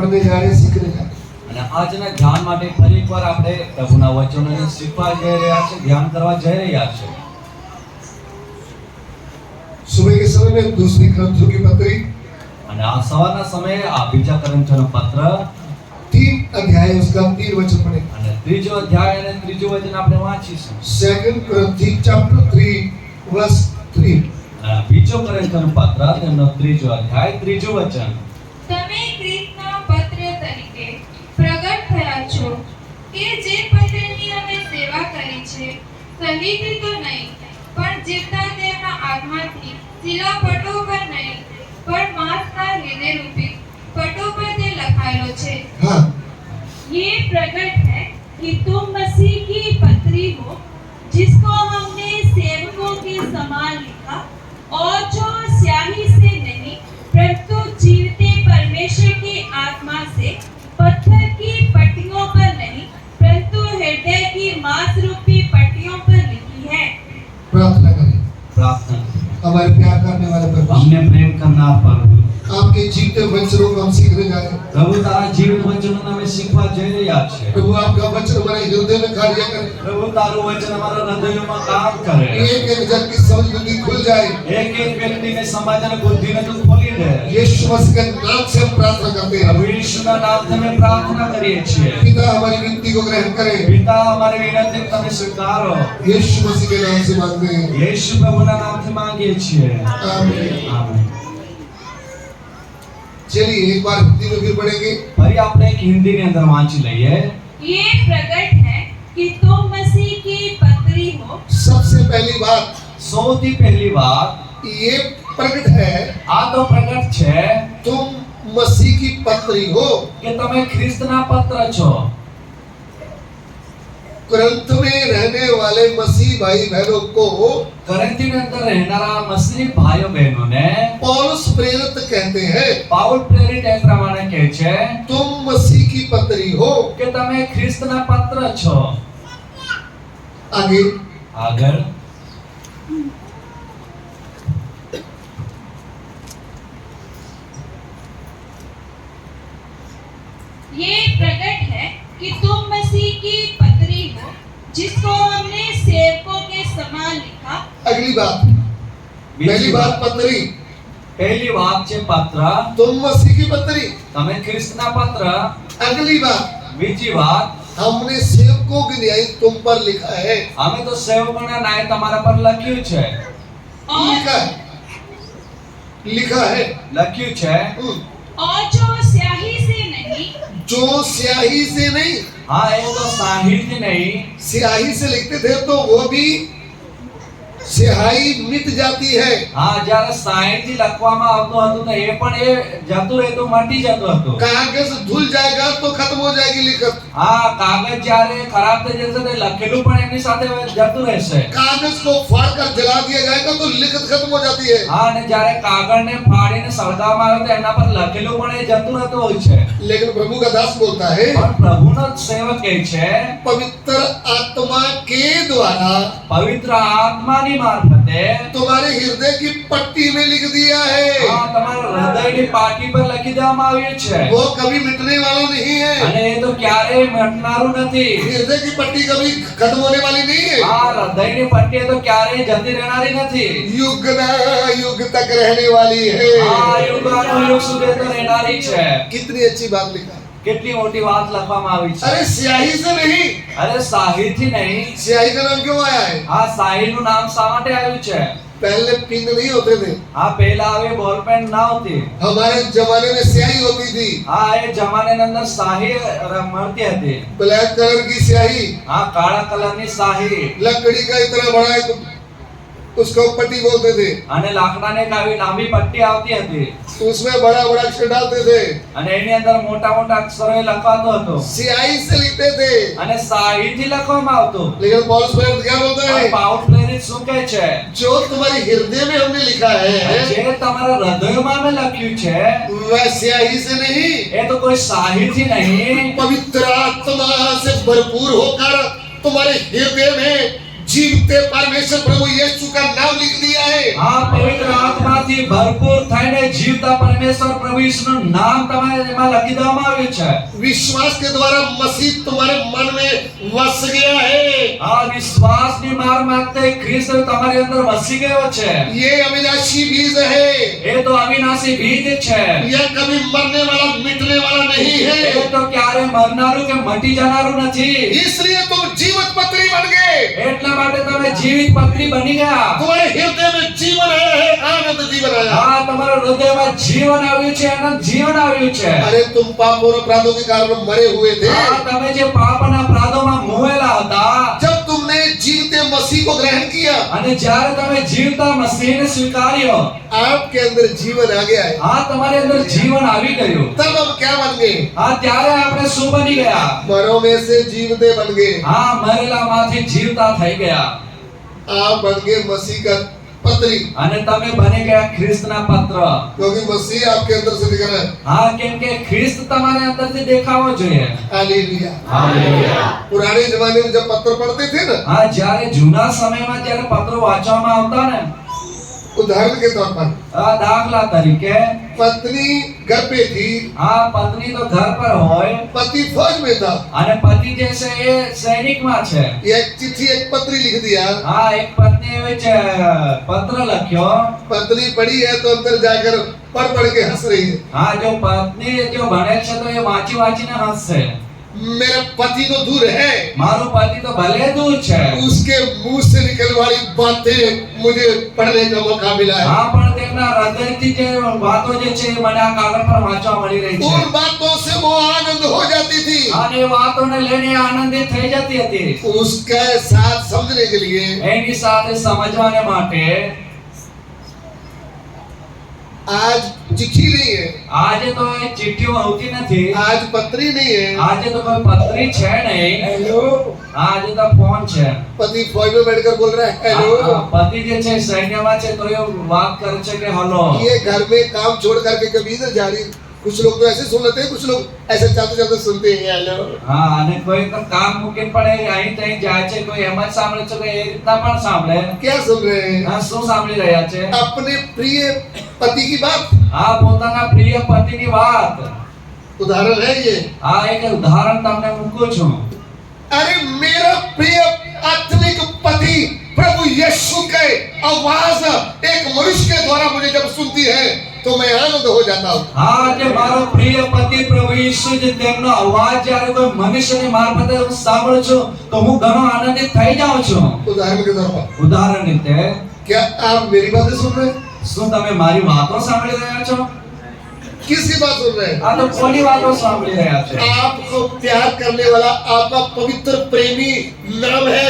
આપણે જાણે શીખી રહ્યા અને આજના ધ્યાન માટે ફરી એકવાર આપણે પ્રભુના વચનોને શીખવા જઈ રહ્યા છે, ધ્યાન કરવા જઈ રહ્યા છે। सुबह के समय में दूसरी ग्रंथों की पत्री અને આ સવારના સમયે આ બીજા કરંથીઓનું પત્ર 3 अध्याय उसका 3 वचन पढ़े। અને ત્રીજો અધ્યાય અને ત્રીજું વચન આપણે વાંચીશું। सेकंड ग्रंथी चैप्टर 3 वर्स 3। બીજો કરંથીઓનું પત્ર તેનો ત્રીજો અધ્યાય ત્રીજું વચન। તમે ખ્રિસ્તના પત્ર તરીકે પ્રગટ થયા છો કે જે પત્રની અમે સેવા કરી છે સહીથી તો નહીં પણ જીવતા દેવના આત્માથી શિલાપટો પર નહીં પણ માંસના હૃદયરૂપી પટો પર તે લખાયેલો છે। हाँ ये प्रकट है कि तुम मसीह की पत्री हो जिसको हमने सेवकों के समान लिखा और जो स्याही से नहीं परंतु जीवते परमेश्वर की आत्मा से पत्थर की पट्टियों पर नहीं परंतु हृदय की मांस रूपी पट्टियों पर लिखी है। प्रार्थना करें। प्रार्थना हमारे प्यार करने वाले प्रभु, અમને પ્રેમ કરનાર પ્રભુ, आपके जीते वचनों को हम सीखने जा रहे हैं। પ્રભુ તારા જીવિત વચનોને અમે શીખવા જઈ રહ્યા છીએ। प्रभु आपका वचन हमारे हृदय में कार्य करे। પ્રભુ તારું વચન અમારા હૃદયોમાં કામ કરે। एक एक जन की समझ बुद्धि खुल जाए। એક એક વ્યક્તિને સમજને બુદ્ધિને તું ખોલી દે। यीशु मसीह के नाम से हम प्रार्थना करते हैं। પ્રભુ ઈશ્વરના નામથી અમે પ્રાર્થના કરીએ છીએ। पिता हमारी विनती को ग्रहण करें। પિતા અમારી વિનંતી તમે સ્વીકારો। यीशु मसीह के नाम से मांगते हैं। યેશુ પ્રભુના નામથી માંગીએ છીએ। आमीन। આમેન। चलिए एक बार हिंदी में फिर पढ़ेंगे। ફરી આપણે એક હિન્દીની અંદર વાંચી લઈએ। ये प्रकट है कि तुम मसीह की पत्री हो। सबसे पहली बात સૌથી પહેલી વાત ये प्रकट है આ તો પ્રગટ છે तुम मसीह की पत्री हो। કે તમે ખ્રિસ્તના પત્ર છો। कुरिन्थ में रहने वाले मसीह भाई बहनों को કરંથીની અંદર રહેનારા મસીહ ભાઈઓ બહેનોને पौलुस प्रेरित कहते हैं પાઉલ પ્રેરિત એ પ્રમાણે કહે છે तुम मसीह की पत्री हो। કે તમે ખ્રિસ્તના પત્ર છો। आगे આગળ ये प्रकट है कि तुम मसीह की पत्री हो जिसको हमने सेवकों के समान लिखा। अगली बात पहली बात पत्री, પહેલી વાત છે પત્ર, तुम मसीह की पत्री। તમે ખ્રિસ્તના પત્ર। अगली बात બીજી વાત हमने सेवकों की न्याय तुम पर लिखा है। અમે તો સેવકોના ન્યાય તમારા પર લખ્યું છે। लिखा है लिखा है લખ્યું છે और जो स्याही से नहीं जो स्याही से नहीं, હા એ તો સાહિત્ય નહીં। स्याही से लिखते थे तो वो भी स्याही मिट जाती है। હા જ્યારે સાહિત્ય લખવામાં આવતું હતું તો એ પણ એ જતું રહેતું મટી જતું હતું। कागज धुल जाएगा तो खत्म हो जाएगी लिखत। હા કાગળ જ્યારે ખરાબ થઈ જશે તો લખેલું પણ એમની સાથે જતું રહેશે। कागज को फाड़ कर जला दिया जाएगा तो लिखत खत्म हो जाती है। હા અને જ્યારે કાગળને ફાડીને સળગાવવામાં આવે તો એના પર લખેલું પણ એ જતું રહેતું હોય છે। लेकिन प्रभु का दास बोलता है પણ પ્રભુનો સેવક કહે છે पवित्र आत्मा के द्वारा પવિત્ર આત્માની મારફતે तुम्हारे हृदय की पट्टी में लिख दिया है। હા તમારા હૃદયની પાટી પર લખી દેવામાં આવ્યું છે। वो कभी मिटने वाला नहीं है। અને એ તો ક્યારેય મટનારું નથી। हृदय की पट्टी कभी खत्म होने वाली नहीं है। આ હૃદયની પટ્ટી તો ક્યારેય જતી રહેનારી નથી। युग ना युग तक रहने वाली है। આ યુગાનુયુગ સુધી તો રહેનારી છે। कितनी अच्छी बात लिखा। કેટલી મોટી વાત લખવામાં આવી છે। अरे स्याही से नहीं, અરે સાહિરથી નહીં। स्याही का नाम क्यों आया है? આ સાહિરનું નામ શા માટે આવ્યું છે? पहले पिन नहीं होते थे। આ પહેલા આવી બોલ પેન ના હોતી। हमारे जमाने में स्याही होती थी, આ એ જમાનાની અંદર શાહી મળતી હતી। ब्लैक कलर की स्याही, આ કાળા કલરની શાહી लकड़ी का इतना बड़ा एक उसको पट्टी बोलते थे। અને લાકડાને એક આવી લાંબી પટ્ટી આવતી હતી उसमें बड़ा बड़ा अक्षर डालते थे। અને એની અંદર મોટા મોટા અક્ષરોએ લખાતો હતો स्याही से लिखते थे। અને શાહીથી લખવામાં આવતું। लेकिन पौलुस प्रेरित क्या बोलता પણ है? પાઉલ પ્રેરિત શું કહે છે? जो तुम्हारे हृदय में हमने लिखा है જે તમારા હૃદયમાં મેં લખ્યું છે वह स्याही से नहीं, એ તો કોઈ શાહીથી नहीं पवित्र आत्मा से भरपूर होकर तुम्हारे हृदय में जीवते परमेश्वर प्रभु यीशु का नाम लिख दिया है। આ પવિત્ર આત્માથી ભરપૂર થઈને જીવતા પરમેશ્વર પ્રભુ ઈસુનું નામ તમારે એમાં લખી દેવામાં આવ્યું છે। विश्वास के द्वारा मसीह तुम्हारे मन में वस गया है। આ વિશ્વાસની માર માગતે ખ્રિસ્ત તમારી અંદર વસી ગયો છે। ये अविनाशी बीज है। એ તો અવિનાશી બીજ છે। यह कभी मरने वाला मिटने वाला नहीं है। એ તો ક્યારે મરનારું કે મટી જનારું નથી। इसलिए तुम जीवित पत्री बन गए। એટલા માટે તમે જીવિત પત્રી બની ગયા। तुम्हारे हृदय में जीवन आया है, आनंद जीवन आया। હા તમારા હૃદયમાં જીવન આવ્યું છે, અનંત જીવન આવ્યું છે। अरे तुम पाप और अपराधों के कारण मरे हुए थे। હા તમે જે પાપના અપરાધોમાં મોહેલા હતા, जब तुमने जीवते मसीह को ग्रहण किया, અને જ્યારે તમે જીવતા મસીહને સ્વીકાર્યો, आपके अंदर जीवन आ गया है। હા તમારી અંદર જીવન આવી ગયું। तब हम क्या बन गए? હા ત્યારે આપણે શું બની ગયા? मरों में से जीवते बन गए। હા મરેલામાંથી જીવતા થઈ ગયા। आप बन गए मसीह का पत्री, અને તમે બની ગયા ખ્રિસ્તના પત્ર। क्योंकि मसीह आपके अंदर से दिख रहा है। હા કેમ કે ખ્રિસ્ત તમારે અંદરથી દેખાવો જોઈએ। हालेलुया। હાલેલુયા। पुराने जमाने में जब पत्र पढ़ते थे ना, હા જ્યારે જૂના સમયમાં જ્યારે પત્રો વાંચવામાં આવતા ને, उदाहरण के तौर पर દાખલા તરીકે पत्नी घर पे थी, હા પત્ની તો ઘર પર હોય पति फौज में था। અને પતિ જે છે એ સૈનિકમાં છે। एक चिट्ठी एक पत्री लिख दिया। હા એક પત્ની એવી છે પત્ર લખ્યો। पत्नी पढ़ी है तो अंदर जाकर पढ़ के हंस रही है। હા જો પત્ની જો ભણેલ છે તો એ વાંચી વાંચીને હસશે। मेरा पति तो दूर है, મારું પતિ તો ભલે દૂર છે, उसके मुंह से निकलने वाली बातें मुझे पढ़ने का मौका मिला है। હા પણ તેમના હૃદયથી જે વાતો જે છે એ મને આ કાગળ પર વાંચવા મળી રહી છે। उन बातों से वो आनंद हो जाती थी। અને એ વાતોને લઈને આનંદિત થઈ જતી હતી। उसके साथ समझने के लिए એની સાથે સમજવાને માટે आज चिट्ठी नहीं है, આજે તો એ ચિઠ્ઠીઓ આવતી નથી, आज पत्री नहीं है। આજે તો કોઈ પત્રી છે નહીં, हेलो, આજે તો ફોન છે। पति फौज में बैठकर बोल रहा है हेलो। પતિ જે છે સૈન્યમાં છે તો એ વાત કરે છે કે હલો। ये घर में काम छोड़ करके कभी इधर जा रही। कुछ लोग तो ऐसे सुन लेते हैं, कुछ लोग ऐसे चलते चलते सुनते हैं हेलो। હા અને કોઈ તો કામ મૂકીને પણ એ અહીં તહીં જાય છે, કોઈ એમ જ સાંભળે છે, કોઈ એ રીતના પણ સાંભળે। क्या सुन रहे हैं? હા શું સાંભળી રહ્યા છે? अपने प्रिय पति की बात। આ પોતાના પ્રિય પતિની વાત। उदाहरण है ये। આ એક ઉદાહરણ તમને મૂકું છું। अरे मेरा प्रिय आत्मिक पति प्रभु यीशु के आवाज एक मनुष्य के द्वारा मुझे जब सुनती है तो मैं आनंद हो जाता हूँ। હા જે મારો પ્રિય પતિ પ્રભુ ઈસુ જે તેમનો અવાજ જ્યારે કોઈ મનુષ્યની મારફતે હું સાંભળું છું તો હું ઘણો આનંદિત થઈ જાઉં છું। उदाहरण के तौर पर ઉદાહરણ રીતે क्या आप मेरी बातें सुन रहे हैं? શું તમે મારી વાતો સાંભળી રહ્યા છો? किसकी बात सुन रहे हैं? આ તો કોની વાતો સાંભળી રહ્યા છો? आपको प्यार करने वाला आपका पवित्र प्रेमी नाम है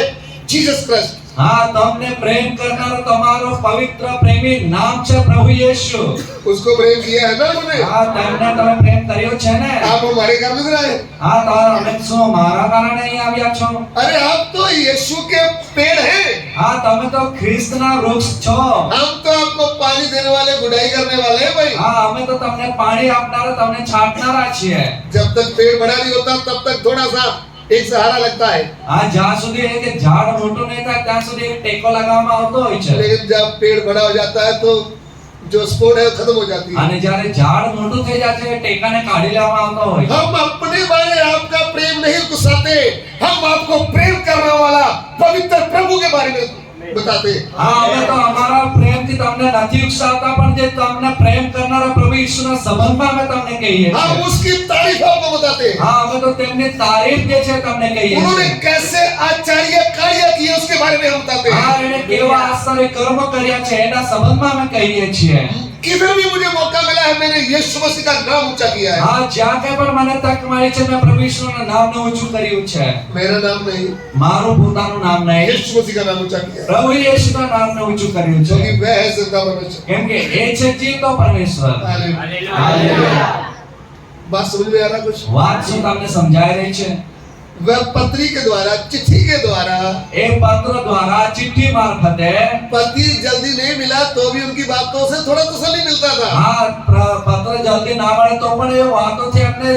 जीसस क्राइस्ट। હા તમને પ્રેમ કરનારો તમારો પવિત્ર પ્રેમી નામ છે પ્રભુ યીશુ। उसको प्रेम किया है ना उन्होंने। હા તમને તમે પ્રેમ કર્યો છે ને? आप हमारे घर में रहे। હા તો અમે શું મારા કારણે અહીં આવ્યા છો? अरे आप तो यीशु के पेड़ हैं। હા તમે તો ખ્રિસ્તના વૃક્ષ છો। हम तो आपको पानी देने वाले, गुड़ाई करने वाले हैं भाई। હા અમે તો તમને પાણી આપનારા, તમને છાંટનારા છીએ। जब तक पेड़ बड़ा नहीं होता तब तक थोड़ा सा एक सहारा लगता है, હા જ્યાં સુધી એક ઝાડ મોટું નહીં થાય ત્યાં સુધી એક ટેકો લગાવવામાં આવતો હોય છે। लेकिन जब पेड़ बड़ा हो जाता है तो जो स्पोर्ट है वो खत्म हो जाती है। અને જ્યારે ઝાડ મોટું થઈ જાય છે ટેકાને કાઢી લેવામાં આવતો હોય છે। हम अपने बारे आपका प्रेम नहीं गुस्साते, हम आपको प्रेम करने वाला पवित्र प्रभु के बारे में बताते हैं। હા અમે તો અમારા પ્રેમથી તમને નથી ઉકસાવતા, પણ જે તમને પ્રેમ કરનારા પ્રભુ ઈસુના સંબંધમાં અમે તમને કહીએ हम છીએ। उसकी तारीफ आपको बताते हैं। હા અમે તો તેમની તારીફ જે છે તમને કહીએ उन्होंने છીએ। कैसे आश्चर्य कार्य किए उसके बारे में हम बताते हैं। હા એને કેવા આશ્ચર્ય કર્મ કર્યા છે એના સંબંધમાં અમે કહીએ છીએ। किधर भी मुझे मौका मिला है मैंने यीशु मसीह का नाम ऊंचा किया है। હા જ્યાં કઈ પણ મને તક મળી છે મેં પ્રભુ ઈસુના નામનું ઊંચું કર્યું છે। मेरा नाम नहीं, મારું પોતાનું નામ નહીં, यीशु मसीह का नाम ऊंचा किया है, પ્રભુ ઈસુના નામનું ઊંચું કર્યું છે। क्योंकि वह है जिंदा परमेश्वर। કેમ કે એ છે જીવતો પરમેશ્વર। हालेलुया। હાલેલુયા। बात समझ में आ रहा कुछ? વાત શું તમને સમજાઈ રહી છે? वह पत्री के द्वारा, चिट्ठी के द्वारा, એ પત્ર દ્વારા ચિઠ્ઠી મારફતે पति जल्दी नहीं मिला तो भी उनकी बातों से थोड़ा तसल्ली मिलता था। હા પત્ર જલ્દી ના મળે તો પણ એ વાતોથી આપણે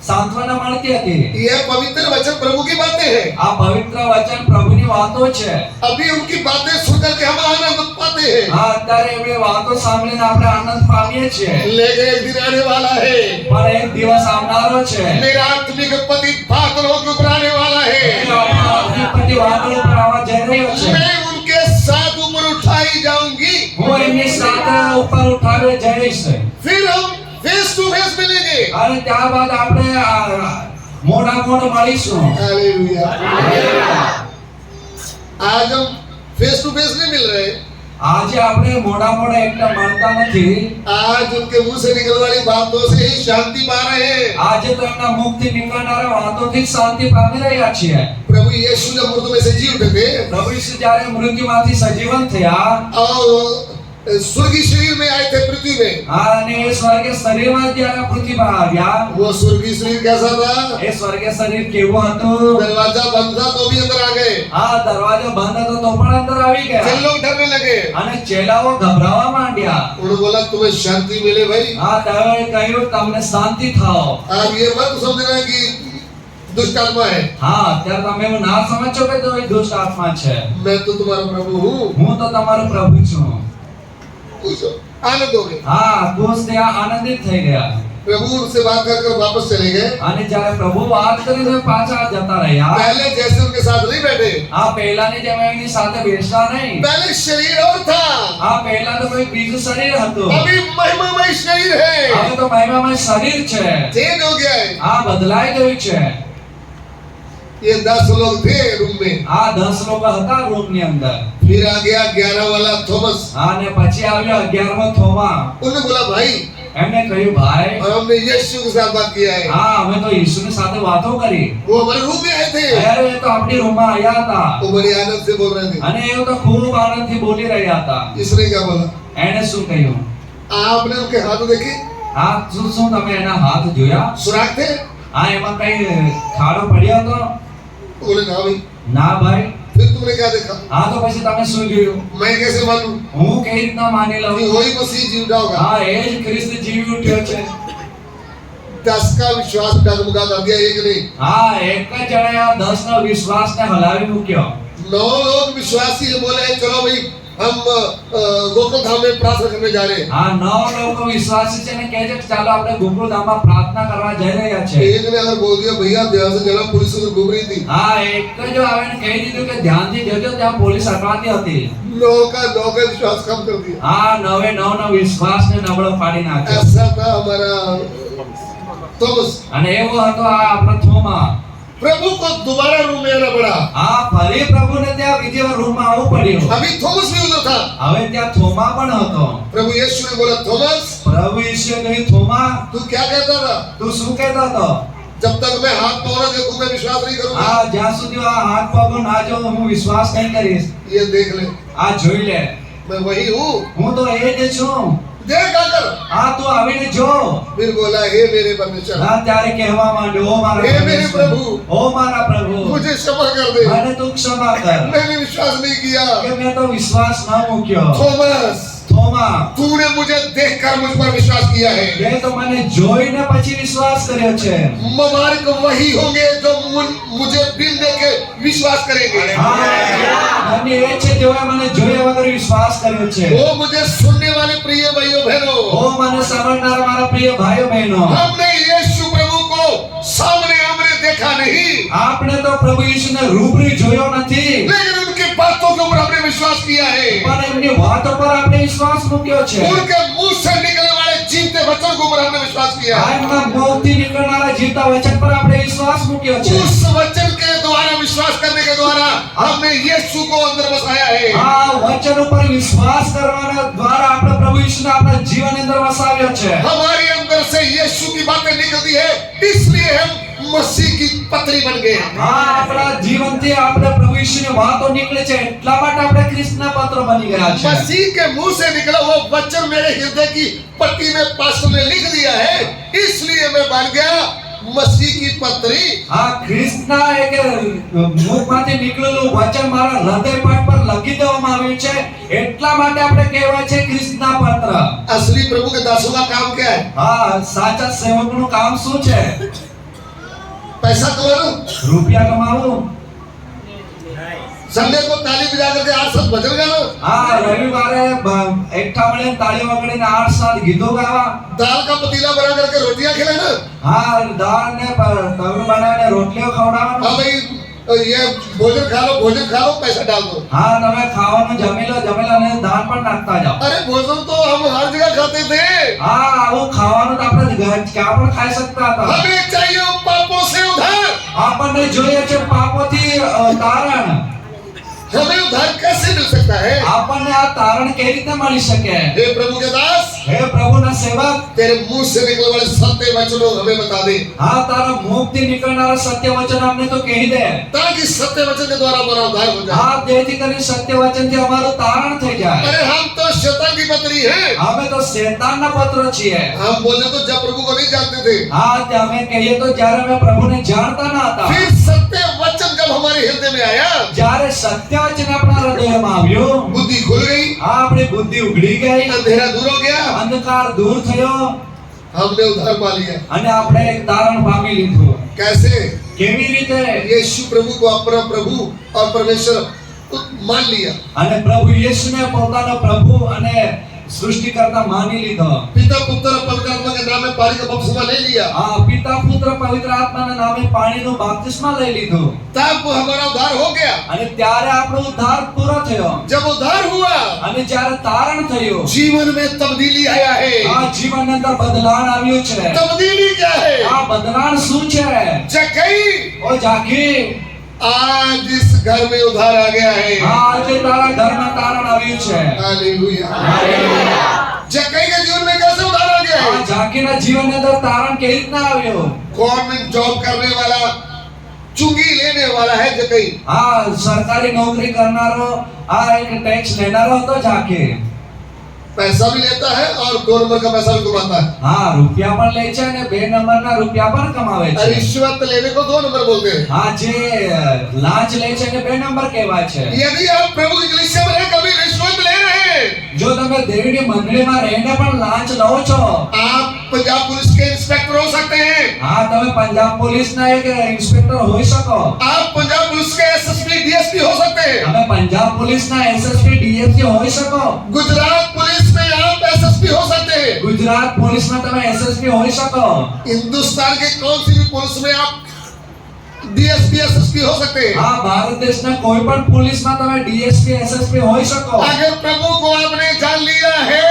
સાંત્વના મળતી હતી। यह पवित्र वचन प्रभु की बातें हैं। આ પવિત્ર વચન પ્રભુની વાતો છે। अभी उनकी बातें सुनकर के हम आनंद पाते हैं, હા, અત્યારે એમની વાતો સાંભળીને આપણે આનંદ પામીએ છીએ। लेकिन एक दिन आने वाला है, પણ એક દિવસ આવનારો છે, मेरा आत्मिक पति बादलों के ऊपर आने वाला है। આપણા અધિપતિ વાદળ ઉપર આવવા જઈ રહ્યો છે। मैं उनके साथ ऊपर उठाई जाऊंगी, હું એમની સાથે ઉપર ઉઠાવી જઈશ। फिर हम फेस टू फेस मिलेंगे। અને ત્યારબાદ આપણે મોઢામોઢ મળીશું। हालेलुया। आज हम फेस टू फेस नहीं मिल रहे, આજે આપણે મોઢામોઢ એકદમ મળતા નથી। आज उनके मुंह से निकलने वाली बातों से ही शांति पा रहे हैं। આજે તો એમના મુખથી નીકળનારા વાતોથી જ શાંતિ પામી રહ્યા છીએ। प्रभु यीशु जब मृत्यु में से जी उठे थे પ્રભુ ઈસુ જ્યારે મૃત્યુમાંથી સજીવન થયા और स्वर्गीय शरीर में आए थे पृथ्वी में, અને એ સ્વર્ગીય શરીરમાં જ્યારે પૃથ્વીમાં આવ્યા, वो स्वर्गीय शरीर कैसा था? એ સ્વર્ગીય શરીર કેવું હતું? दरवाजा बंद था तो भी अंदर आ गए, આ દરવાજો બંધ હતો તો પણ અંદર આવી ગયા। चल लोग डरने लगे। અને ચેલાઓ ગભરાવા માંડ્યા। उन्होंने बोला तुम्हें शांति मिले भाई, આ તેઓએ કહ્યું તમને શાંતિ થાઓ। आप ये मत समझना कि दुष्ट आत्मा है, હા, અત્યારે તમે એવું ના સમજો કે તો એ દુષ્ટ આત્મા છે। मैं तो तुम्हारा प्रभु हूँ। હું તો તમારો પ્રભુ છું। पूछो, आनंद हो गए। હા, ખુશ થયા, આનંદિત થઈ ગયા। प्रभु उनसे बात कर वापस चले गए। અને જ્યારે પ્રભુ વાત કરીને પાછા જતા રહ્યા, पहले जैसे उनके साथ नहीं बैठे, આ પહેલાની જેમ એમની સાથે બેસતા નહીં। पहले शरीर और था, આ પહેલા તો કોઈ બીજું શરીર હતું, अभी महिमामय शरीर है, હવે તો મહિમામય શરીર છે। चेंज हो गया है। આ બદલાઈ ગયું છે। ये 10 लोग थे रूम में, આ 10 લોકો હતા રૂમની અંદર। फिर आ गया 11 वाला थॉमस। અને પછી આવ્યો 11મો થોમા। उन्होंने बोला भाई એમને કહ્યું ભાઈ, हमने यीशु के साथ बात किया है, હા અમે તો ઈસુની સાથે વાતો કરી। वो हमारे रूम में आए थे, અરે એ તો આપણી રૂમમાં આવ્યા હતા वो बड़ी आनंद से बोल रहे थे। અને એ તો ખૂબ આનંદથી બોલી રહ્યા હતા। इसने क्या बोला? એણે શું કહ્યું? आपने उनके हाथ देखे, હા, શું તમે એના હાથ જોયા? सुराग थे? હા, એમાં કઈ ખાડો પડ્યો હતો? बोले ना भाई। ના ભાઈ। फिर तुमने क्या देखा? હા, તો પછી તમે શું જોયું? मैं कैसे मानूं હું કેવી રીતના માની कि લઉં? वही मसीह जी उठा होगा? હા, એ જ ખ્રિસ્ત જીવી ઉઠ્યો છે। 10 का विश्वास डगमगा कर दिया, एक नहीं। હા, એક જ જણાએ આ 10 નો વિશ્વાસને હલાવી મૂક્યો। 9 लोग विश्वासी है, बोले चलो भाई हम गोकुल धाम में प्रार्थना करने जा रहे हैं। હા, 9 લોકો વિશ્વાસી છે ને કહે છે કે ચાલો આપણે ગોકુળધામમાં પ્રાર્થના કરવા જઈ રહ્યા છે। एक ने अगर बोल दिया भैया ध्यान से चला, पुलिस उधर घूम रही थी, હા, એક જ આવીને કહી દીધું કે ધ્યાનથી જોજો ત્યાં પોલીસ અટવાતી હતી। 9 का विश्वास कम कर दिया। હા, 9 નો વિશ્વાસને નબળો પાડી નાખ્યો। ऐसा था हमारा थॉमस। અને એવો હતો આ આપણો થોમા। प्रभु को दोबारा रूम में आना पड़ा। આ ફરી પ્રભુને ત્યાં બીજી વાર રૂમમાં આવવું પડ્યું। अभी थॉमस भी उधर था। હવે ત્યાં થોમા પણ હતો। प्रभु यीशु ने बोला थॉमस પ્રભુ ઈશ્વરે કહ્યું થોમા तू क्या कहता था? તું શું કહેતો હતો? जब तक मैं हाथ पाँव ना देखूं मैं विश्वास नहीं करूंगा। આ જ્યાં સુધી આ હાથ પગો ના જોઉં હું વિશ્વાસ નહીં કરીશ। ये देख ले, આ જોઈ લે, मैं वही हूँ, હું તો એ જ છું। देख आकर। આ તું આવીને જો। फिर बोला हे मेरे परमेश्वर, ના ત્યારે કહેવા માંડ્યો, ઓ મારા हे मेरे પરમેશ્વર, प्रभु, ઓ મારા પ્રભુ, मुझे क्षमा कर दे, મને તું ક્ષમા કર मैंने विश्वास नहीं किया। કે મેં તો વિશ્વાસ ન મૂક્યો। थॉमस થોમા, तूने मुझे देखकर मुझ पर विश्वास किया है। તે તો મને જોઈને પછી વિશ્વાસ કર્યો છે। मुबारक वही होंगे जो मुझे बिन देखे विश्वास करेंगे। હા, ધન્ય એ છે જેઓએ મને જોયા વગર વિશ્વાસ કર્યો છે। वो मुझे सुनने वाले प्रिय भाइयों बहनों, ઓ મને સાંભળનારા મારા પ્રિય ભાઈઓ બહેનો, हमने यीशु प्रभु को सामने हमने देखा नहीं, આપણે તો પ્રભુ ઈસુને રૂબરૂ જોયો નથી, लेकिन उनकी बातों के ऊपर हमने विश्वास किया है। પણ એમની વાતો પર આપણે વિશ્વાસ મૂક્યો છે। उनके मुंह से निकलने वाले जीवते वचन के ऊपर हमने विश्वास किया આ है। એમના મોંથી નીકળનારા જીવતા વચન પર આપણે વિશ્વાસ મૂક્યો છે। उस वचन के द्वारा विश्वास करने के द्वारा हमने यीशु को अंदर बसाया है। આ વચન ઉપર વિશ્વાસ કરવાના દ્વારા આપણે પ્રભુ ઈસુને આપણા જીવનની અંદર વસાવ્યો છે। हमारे अंदर से यीशु की बातें निकलती है, इसलिए हम मसीह की पत्री बन गए। હા, આપણા જીવનથી આપણે પ્રભુ ઈસુની વાતો નીકળે છે એટલા માટે આપણે ખ્રિસ્તના પત્ર બની ગયા છે। मसीह के मुंह से निकला वो वचन मेरे हृदय की पट्टी में पास्टर ने लिख दिया है, इसलिए मैं बन गया मसीह की पत्री। આ ખ્રિસ્તના એક મુખમાંથી નીકળેલું વચન મારા હૃદયપટ પર લખી દેવામાં આવ્યું છે એટલા માટે આપણે કહેવાય છે ખ્રિસ્તના પત્ર। असली प्रभु के दासों का काम क्या है? હા, સાચા સેવકનું કામ શું છે? पैसा कमाना, રૂપિયા કમાવું, संडे को ताली बजा करके 8 भजन गाना, હા રવિવારે એકઠા મળીને તાળી વગાડીને 8-7 ગીતો ગાવા, दाल का पतीला बना करके रोटियां खिलाना। હા દાળ ને તવી બનાવીને રોટલીઓ ખવડાવવાનું, हाँ भाई ये भोजन खा लो, पैसा डाल दो। હા તમે ખાવાનું જમી લો અને દાન પણ નાખતા જાઓ। अरे भोजन तो हम हर जगह खाते थे, હા આવું ખાવાનું તો આપણે ક્યાં પણ ખાઈ શકતા હતા। हमें चाहिए पापों से उधार। આપણને જોઈએ છે પાપોથી તારણ, हमें उधार कैसे मिल सकता है? આપણને આ તારણ કેવી રીતે મળી શકે? हे प्रभु के दास, હે પ્રભુના સેવક, तेरे मुंह से निकलने वाले सत्य वचनों हमें बता दे, હા તારા મુખથી નીકળનારા સત્ય વચન અમને તો કહી દે, ताकि सत्य वचन के द्वारा हमारा उद्धार हो जाए। હા જેથી કરીને સત્ય વચનથી અમારું તારણ થઈ જાય। अरे हम तो शैतान की पत्री है। અમે તો શેતાનના પુત્ર છીએ। हम बोले तो जब प्रभु को नहीं जानते थे, હા તે અમે કહીએ તો જ્યારે અમે પ્રભુને જાણતા ન હતા, फिर सत्य वचन जब हमारे हृदय में आया, જ્યારે સત્ય વચન આપણા હૃદયમાં આવ્યું, बुद्धि खुल गई, હા આપણી બુદ્ધિ ઉઘડી ગઈ, अंधेरा दूर हो गया, અંધકાર દૂર થયો हमने उद्धार पा लिया। અને આપણે એક તારણ પામી લીધું। कैसे? કેવી રીતે? यीशु प्रभु को अपना प्रभु और परमेश्वर मान लिया, અને પ્રભુ યેશુને પોતાનો પ્રભુ અને સૃષ્ટિકર્તા માની લીધો। पिता पुत्र और पवित्र आत्मा के नाम में पानी का बपतिस्मा ले लिया, આ પિતા પુત્ર પવિત્ર આત્માના નામે પાણીનું બાપ્તિસ્મા લઈ લીધું, तब हमारा उद्धार हो गया। અને ત્યારે આપણો ઉદ્ધાર પૂરો થયો। जब उद्धार हुआ, અને જ્યારે તારણ થયું, जीवन में तब्दीली आया है। આ જીવનની અંદર બદલાણ આવ્યું છે। तब्दीली क्या है? આ બદલાણ શું છે? जकई, ઓ જાકી, आज इस घर में उद्धार आ गया है। આ આજે તારા ઘરમાં તારણ આવ્યું છે। हालेलुया। जकई के जीवन में कैसे उद्धार आ गया આ है? જાકીના જીવનની અંદર તારણ કેવી રીતના આવ્યું? गवर्नमेंट जॉब करने वाला, चुंगी लेने वाला है जकई। આ સરકારી નોકરી કરનારો, આ એક ટેક્સ લેનારો હતો જાકી। पैसा भी लेता है और 2 नंबर का पैसा भी कमाता है। હા રૂપિયા પણ લે છે અને 2 નંબરના રૂપિયા પણ કમાવે છે। रिश्वत लेने को 2 नंबर बोलते हैं। હા જે લાંચ લે છે એને 2 નંબર કહેવાય છે। यदि आप प्रभु की कलीसिया में रह कभी रिश्वत ले रहे हैं, જો તમે દેવની મંડળીમાં રહીને પણ લાંચ લો છો, आप पंजाब पुलिस के इंस्पेक्टर हो सकते हैं, હા તમે પંજાબ પોલીસના એક ઇન્સ્પેક્ટર હોઈ શકો, आप पंजाब पुलिस के एसएसपी डीएसपी हो सकते हैं, તમે પંજાબ પોલીસના એસએસપી ડીએસપી હોઈ શકો, गुजरात पुलिस में आप एसएसपी हो सकते हैं, ગુજરાત પોલીસમાં તમે એસએસપી હોઈ શકો, हिंदुस्तान के कौन सी भी पुलिस में आप डीएसपी एसएसपी हो सकते हैं। હા ભારત દેશના કોઈ પણ પોલીસમાં તમે ડીએસપી એસએસપી હોઈ શકો। अगर प्रभु को आपने जान लिया है,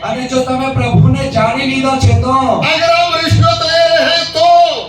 અને જો તમે પ્રભુને જાણી લીધો છે તો, अगर आप रिश्वत ले रहे हैं तो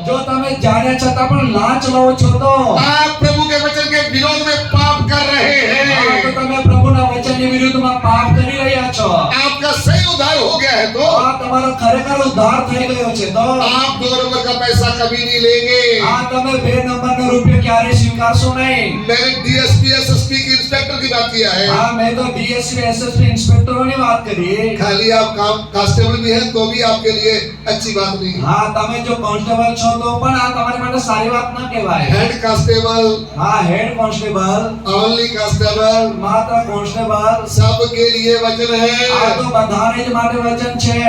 જો તમે જાણ્યા છતાં પણ લાંચ લો છો તો, आप प्रभु के वचन के विरोध में पाप कर रहे હા તો हैं। તમે પ્રભુના વચનની વિરુદ્ધમાં પાપ કરી રહ્યા છો। आपका सही उद्धार हो गया है तो આ તમારો ખરેખર ઉદ્ધાર થઈ ગયો છે તો, आप 2 नंबर का पैसा कभी नहीं लेंगे। આ તમે 2 નંબરનો રૂપિયો ક્યારે સ્વીકારશો નહીં। मैंने डीएसपी एसएसपी की इंस्पेक्टर की बात किया है। હા મેં તો ડીએસપી એસએસપી ઇન્સ્પેક્ટરોની વાત કરી। खाली आप काम कांस्टेबल भी हैं तो भी आपके लिए अच्छी बात नहीं है। હા તમે જો કોન્સ્ટેબલ છો તો પણ આ તમારી માટે સારી વાત ન કહેવાય। हेड कांस्टेबल, હા હેડ કોન્સ્ટેબલ, ओनली कांस्टेबल, માત્ર કોન્સ્ટેબલ, सबके लिए वचन આ है। તો બધાને જ માટે વચન છે।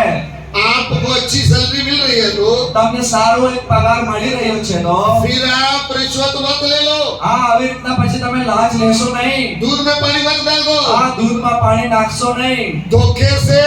आपको अच्छी सैलरी मिल रही है तो તમને સારો એક પગાર મળી રહ્યો છે તો, फिर आप रिश्वत मत ले लो, હા આવી રીતના પછી તમે લાંચ લેશો નહીં, दूध में पानी मत डाल दो। આ दूधમાં પાણી નાખશો નહીં। धोखे से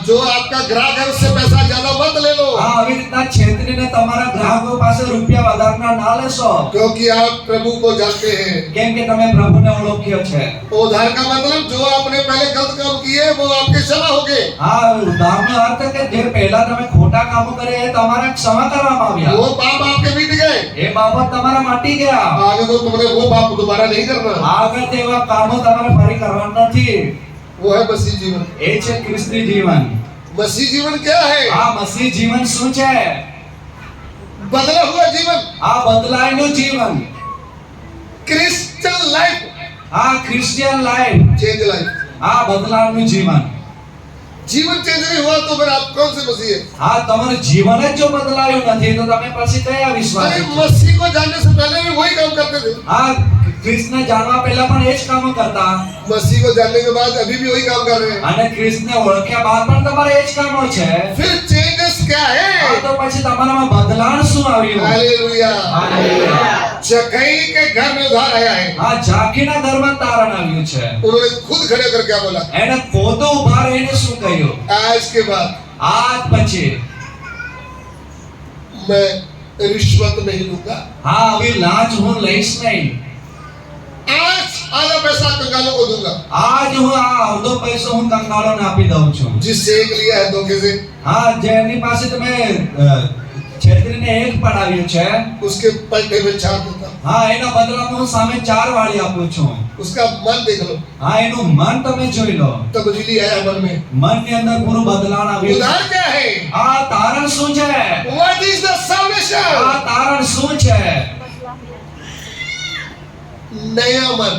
जो आपका ग्राहक है उससे पैसा ज्यादा मत ले लो, હા આવી રીતના છેતરીને તમારા ગ્રાહકો પાસે રૂપિયા વધારના ના લેશો, क्योंकि आप प्रभु को जानते हैं। કેમ કે તમે પ્રભુને ઓળખ્યો છે। उद्धार का मतलब जो आपने पहले गलत काम किए वो आपके क्षमा हो गए, હા ઉદ્ધારનો અર્થ કે જે પહેલા તમે ખોટા કામો કર્યા એ તમારા ક્ષમા કરવામાં આવ્યા, वो पाप आपके मिट गए। એ બાબત તમારા મટી ગયા। आगे तो तुमने वो पाप दोबारा नहीं करना। આગળ તેવા કામો તમારે ફરી કરવાના નથી। वो है मसीह जीवन। એ છે ખ્રિસ્તી જીવન। मसीह जीवन क्या है? આ મસીહ જીવન શું છે? बदला हुआ जीवन, આ બદલાયેલું जीवन, क्रिश्चियन लाइफ, આ ક્રિશ્चियन લાઈફ, चेंज लाइफ। આ બદલાયેલું जीवन। जीवन चेंज नहीं हुआ तो फिर आप कौन से मसीह है? હા તમારું જીવન જ જો બદલાયું નથી તો તમે પછી કયા अरे વિશ્વાસી છો? मसीह को जानने से पहले भी वही काम करते थे, હા ખ્રિસ્તને જાણવા પહેલા પણ એ જ કામો કરતા, मसीह को जानने के बाद अभी भी वही काम कर रहे हैं। અને ખ્રિસ્તને ઓળખ્યા બાદ પણ તમારે એ જ કામો છે। फिर चेंजेस क्या હા है? તો પછી તમારામાં બદલાવ બદલાણ શું આવ્યું? हालेलुया। હાલેલુયા. जकई के घर में उधार आया है। આ ઝાંખીના ઘરમાં તારણ આવ્યું છે. उन्होंने खुद खड़े होकर क्या बोला? એને પોતે ઉભા રહીને શું કહ્યું? आज के बाद આજ પછી मैं रिश्वत नहीं लूंगा। હા હવે લાંચ હું લઈશ નહીં. आज आधा पैसा कंगालों को दूंगा। આજ હું આ અડધો પૈસો હું કંગાળોને આપી દઉં છું. जिससे एक लिया है धोखे से, હા જેની પાસે તમે છેતરીને એક પડાવ્યું છે, उसके पलटे में छाप दूंगा। હા એના બદલામાં હું સામે 4 વાળી આપું છું. उसका मन देख लो, હા એનું મન તમે જોઈ લો. तब्दीली आया मन में। મનની અંદર પૂરું બદલાણ આવ્યું છે. उधार क्या है? આ તારણ શું છે? What is the salvation? આ તારણ શું છે? नया मन,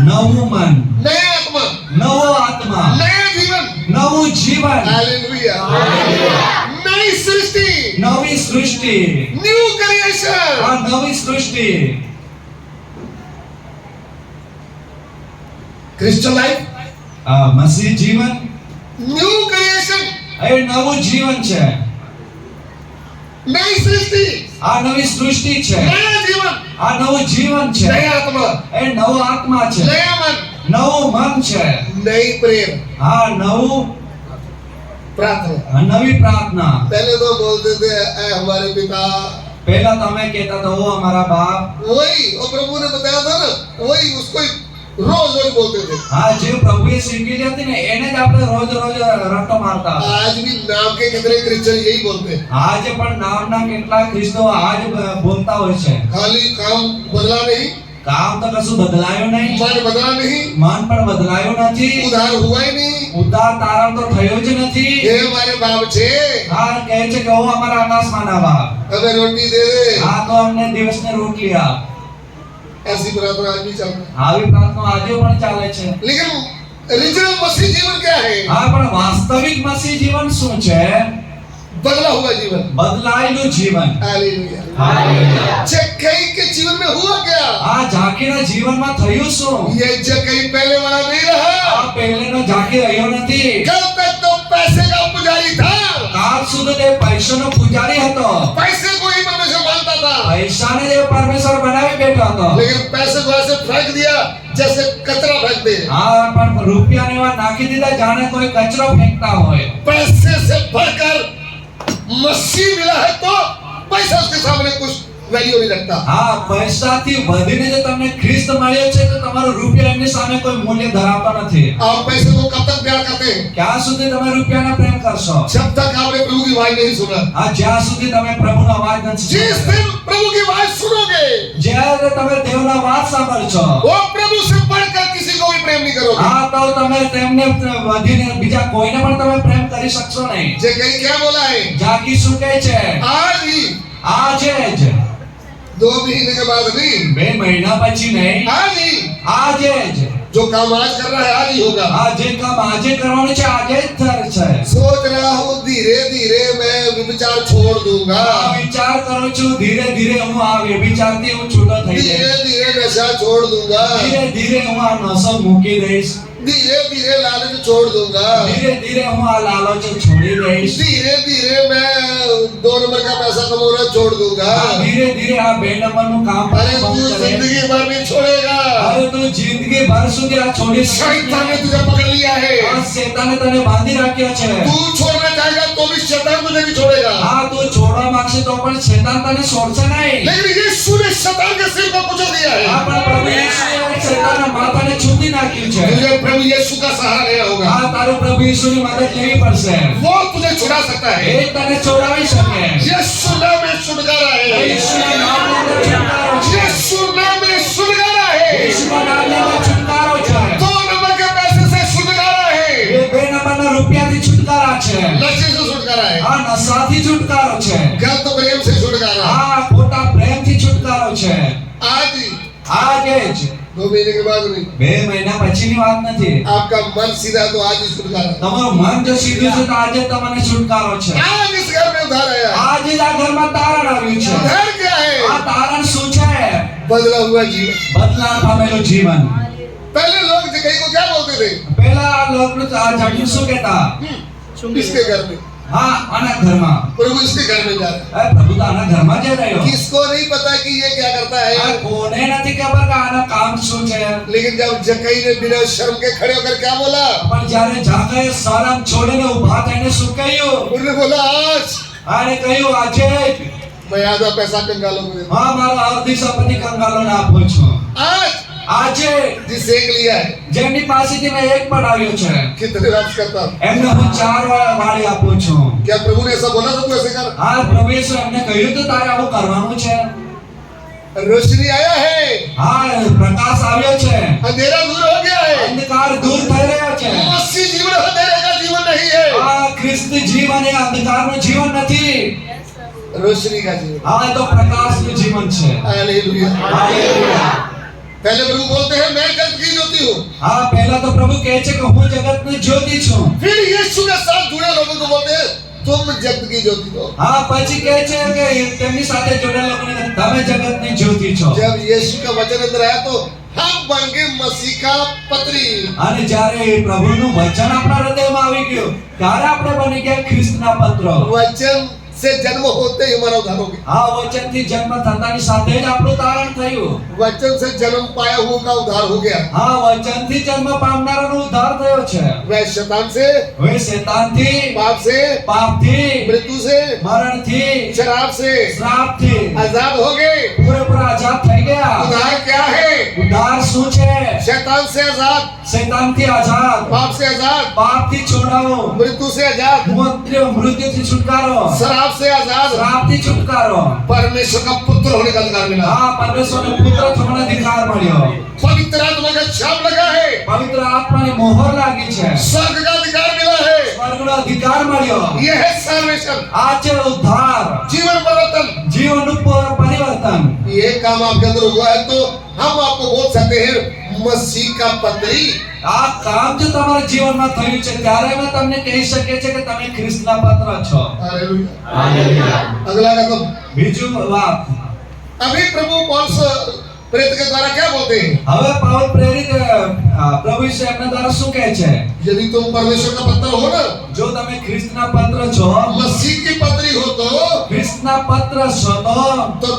નવું મન, नया आत्मा, નવો આત્મા, नया जीवन। નવું જીવન, हालेलुया। नई सृष्टि, નવી સૃષ્ટિ, न्यू क्रिएशन। આ નવી સૃષ્ટિ. क्रिश्चियन लाइफ, આ મસીહ જીવન न्यू क्रिएशन, એ નવું જીવન છે. नई सृष्टि, આ નવી સૃષ્ટિ છે. नया जीवन, આ નવું જીવન છે. नया आत्मा, એ નવો આત્મા છે. नया मन, નવું મન છે. नई प्रेम, હા नવું प्रार्थना। નવી પ્રાર્થના. पहले तो बोलते थे ऐ हमारे पिता, પહેલા તમે કહેતા હતા ઓ અમારા બાપ. वही और प्रभु ने बताया था ना, वही उसको रोज रोज बोलते थे। હા જે પ્રભુએ શીખવી હતી ને એને જ આપણે રોજ રોજ રટ્ટો મારતા હતા. आज भी नाम के कितने क्रिश्चियन यही बोलते हैं। આજે પણ નામના કેટલા ખ્રિસ્તો આજ બોલતા હોય છે. खाली काम बदला नहीं, કામ તો કશું બદલાયું નહીં, मन बदला नहीं, મન પણ બદલાયું નથી, उधार हुआ ही नहीं। ઉદ્ધાર તારણ તો થયો જ નથી. ये हमारे बाप छे, હા કહે છે કે ઓ અમારા આકાશમાંના બાપ, हमें रोटी दे दे। આ તો અમને દિવસની રોટલી આપ. ऐसी प्रार्थना आज भी चल रही આવી પ્રાર્થના આજે પણ ચાલે છે. है। लेकिन ओरिजिनल मसीह जीवन क्या है? હા પણ વાસ્તવિક મસીહ જીવન શું છે? बदला हुआ जीवन। બદલાયેલું જીવન. हालेलुया। હાલેલુયા. जक्कई के जीवन में हुआ क्या? આ ઝાંખીના જીવનમાં થયું શું? ये जक्कई पहले वाला नहीं रहा। આ પહેલેનો ઝાંખી રહ્યો નથી. कल तक तो पैसे का पुजारी था, કાલ સુધી તે પૈસાનો પૂજારી હતો. पैसे को ही परमेश्वर मानता था। પૈસાને જે પરમેશ્વર બનાવી બેઠો હતો. लेकिन पैसे को ऐसे फेंक दिया जैसे कचरा फेंकते हैं। હા પણ રૂપિયાને એવા નાખી દીધા જાણે કોઈ કચરો ફેંકતા હોય. पैसे से बढ़कर मसीह मिला है तो पैसा उसके सामने कुछ वैल्यू नहीं रखता। હા પૈસાથી વધીને જો તમને ખ્રિસ્ત મળ્યો છે તો તમારો રૂપિયા એમની સામે કોઈ મૂલ્ય ધરાવતો નથી. आप पैसे को कब तक प्यार करते हैं? ક્યાં સુધી તમે રૂપિયાને પ્રેમ કરશો? जब तक आपने प्रभु की आवाज नहीं सुना। હા જ્યાં સુધી તમે પ્રભુનો અવાજ નથી जिस સાંભળ્યો. दिन प्रभु की आवाज सुनोगे, જ્યારે તમે દેવનો અવાજ સાંભળશો वो प्रभु से बढ़कर किसी को भी प्रेम नहीं करोगे। હા તો તમે તેમને વધીને બીજા કોઈને પણ તમે પ્રેમ કરી શકશો નહીં. जे कहीं क्या बोला है? ઝાંખી શું કહે છે? आज ही, આજે જ, 2 महीने के बाद नहीं, 2 મહિના પછી નહીં, आज ही। આજે જ. जो काम आज कर रहा है आज ही होगा। આ જે કામ આજે કરવાનું છે આજે જ થશે. सोच रहा हूँ धीरे धीरे मैं विचार छोड़ दूंगा, આ વિચાર કરું છું ધીરે ધીરે હું આ વ્યભિચારથી હું છૂટો થઈ धीरे જઈશ. धीरे नशा छोड़ दूंगा, ધીરે ધીરે હું આ નશો મૂકી દઈશ. धीरे धीरे लालच छोड़ दूंगा, ધીરે धीरे હું આ લાલચ છોડી દઈશ. धीरे धीरे मैं 2 नंबर का पैसा कमाना छोड़ दूंगा। આ ધીરે ધીરે આ 2 નંબરનું કામ अरे પણ तू બંધ કરે. जिंदगी भर नहीं छोड़ेगा। અરે તું જિંદગી ભર સુધી આ છોડીશ शैतान ने तुझे पकड़ लिया है। આ શેતાને તને બાંધી રાખ્યો છે. तू छोड़ना चाहेगा तो भी शैतान तुझे नहीं छोड़ेगा। હા તું છોડવા માંગશે તો પણ શેતાન તને છોડશે નહીં. लेकिन यीशु ने शैतान के सिर को कुचल दिया આ है। પણ પ્રભુ ઈસુએ શેતાનના માથાને છૂટી નાખ્યું છે. तुझे प्रभु यीशु का सहारा लेना होगा। આ તારું પ્રભુ ઈસુની મદદ લેવી પડશે. वो तुझे छुड़ा सकता है। એ તને છોડાવી શકે. यीशु नाम में छुटकारा है। ઈસુના નામની અંદર છુટકારો છે. यीशु नाम में छुटकारा है। ઈસુના નામની અંદર છુટકારો છે. 2 नंबर के पैसे से छुटकारा है। એ 2 નંબરના રૂપિયાથી છુટકારા છે. नशे से छुटकारा है। આ નશાથી છુટકારો છે. गलत प्रेम से छुटकारा है। આ ખોટા પ્રેમથી છુટકારો છે. आज ही, આજે જ, 2 महीने के बाद नहीं। 2 મહિના પછીની વાત નથી. आपका मन सीधा तो आज ही छुटकारा। તમારું મન જો સીધું છે તો આજે જ તમને છુટકારો છે. आज इस घर में उधार आया। આજે જ આ ઘરમાં તારણ આવ્યું છે. उधार क्या है? આ તારણ શું છે? बदला हुआ जीवन। બદલાણ પામેલું જીવન. पहले लोग जगह को क्या बोलते थे? પહેલા આ લોકો આ ઝાંખી શું કહેતા? इसके घर में, હા આના ઘરમાં प्रभु इसके घर में जा रहे પ્રભુ તો આના ઘરમાં જઈ રહ્યો हैं। किसको नहीं पता कि ये क्या करता આ है, કોને નથી ખબર કે આના કામ શું છે लेकिन जब जक्कई ने बिना शर्म के खड़े होकर क्या बोला, પણ જ્યારે જાકઈએ શરમ છોડીને ઊભા થઈને શું કહ્યું उन्होंने बोला आज આને કહ્યું આજે मैं आधा पैसा कंगालों को देता હા મારો અડધી સંપત્તિ કંગાલોને આપું છું हूं। आज આજે जिस एक लिया है જેમની પાસેથી મેં એક પડાવ્યો છે कितने वापस करता हूं। એમને હું 4 વાળી આપું છું क्या प्रभु ने ऐसा बोला था तू ऐसे कर? હા પ્રભુ ઈસુ એમને કહ્યું તો તારે આવું કરવાનું છે रोशनी आया है, હા પ્રકાશ આવ્યો છે अंधेरा दूर हो गया है। અંધકાર દૂર થઈ રહ્યો છે मसीह जीवन अंधेरे का जीवन नहीं है, આ ખ્રિસ્ત જીવન એ અંધકારનું જીવન નથી रोशनी का जीवन। હા એ તો પ્રકાશનું જીવન છે हालेलुया। હાલેલુયા पहले प्रभु बोलते हैं मैं जगत की ज्योति हूँ, હા પહેલા તો પ્રભુ કહે છે કે હું જગતની જ્યોતિ છું फिर यीशु के साथ जुड़े लोगों को बोलते हैं तुम जगत की ज्योति हो। હા પછી કહે છે કે તેમની સાથે જોડાયેલા લોકોને કે તમે જગતની જ્યોતિ છો जब यीशु का वचन अंदर आया तो हम बन गए मसीह का पत्री। અને જ્યારે એ પ્રભુનું વચન આપણા હૃદયમાં આવી ગયું ત્યારે આપણે બની ગયા ખ્રિસ્તના પત્રો वचन से जन्म होते ही हमारा उद्धार हो गया। આ વચનથી જન્મ થતાની સાથે જ આપણું તારણ થયું वचन से जन्म पाया हुआ का उद्धार हो गया। હા वचनથી જન્મ પામનારાનો ઉદ્ધાર થયો છે वह शैतान से, હવે શૈતાનથી पाप से, પાપથી मृत्यु से, મરણથી शराब से શ્રાપથી आजाद हो गए। પૂરેપૂરા આઝાદ થઈ ગયા उद्धार क्या है? ઉદ્ધાર શું છે शैतान से आजाद, શૈતાનથી આઝાદ पाप से आजाद, પાપથી છોડાવો मृत्यु से आजाद, મૃત્યુથી છુટકારો शराब से आजाद, શ્રાપથી છુટકારો परमेश्वर का पुत्र होने का अधिकार मिला। હા પરમેશ્વરનો પુત્ર થવાનો અધિકાર મળ્યો पवित्र आत्मा का छाप लगा है, પવિત્ર આત્માની મોહર લાગી છે स्वर्ग का अधिकार मिला है। સ્વર્ગનો અધિકાર મળ્યો यह है salvation, આ છે ઉદ્ધાર जीवन परिवर्तन। જીવનનું પરિવર્તન ये काम आपके अंदर हुआ है तो हम आपको बोल सकते हैं मसीह का पत्री। આ કામ જો તમારા જીવનમાં થયું છે ત્યારે અમે તમને કહી શકીએ છીએ કે તમે ખ્રિસ્તના પત્ર છો हालेलुया। હાલેલુયા अगला कदम, બીજું વાત अभी प्रभु पौलुस प्रेरित के द्वारा क्या बोलते हैं? હવે પાઉલ પ્રેરિત પ્રભુ ઈસુ એમના દ્વારા શું કહે છે यदि तुम परमेश्वर का पत्र हो ना, જો તમે ખ્રિસ્તના પત્ર છો मसीह की पत्री हो ખ્રિસ્તના પત્ર છો तो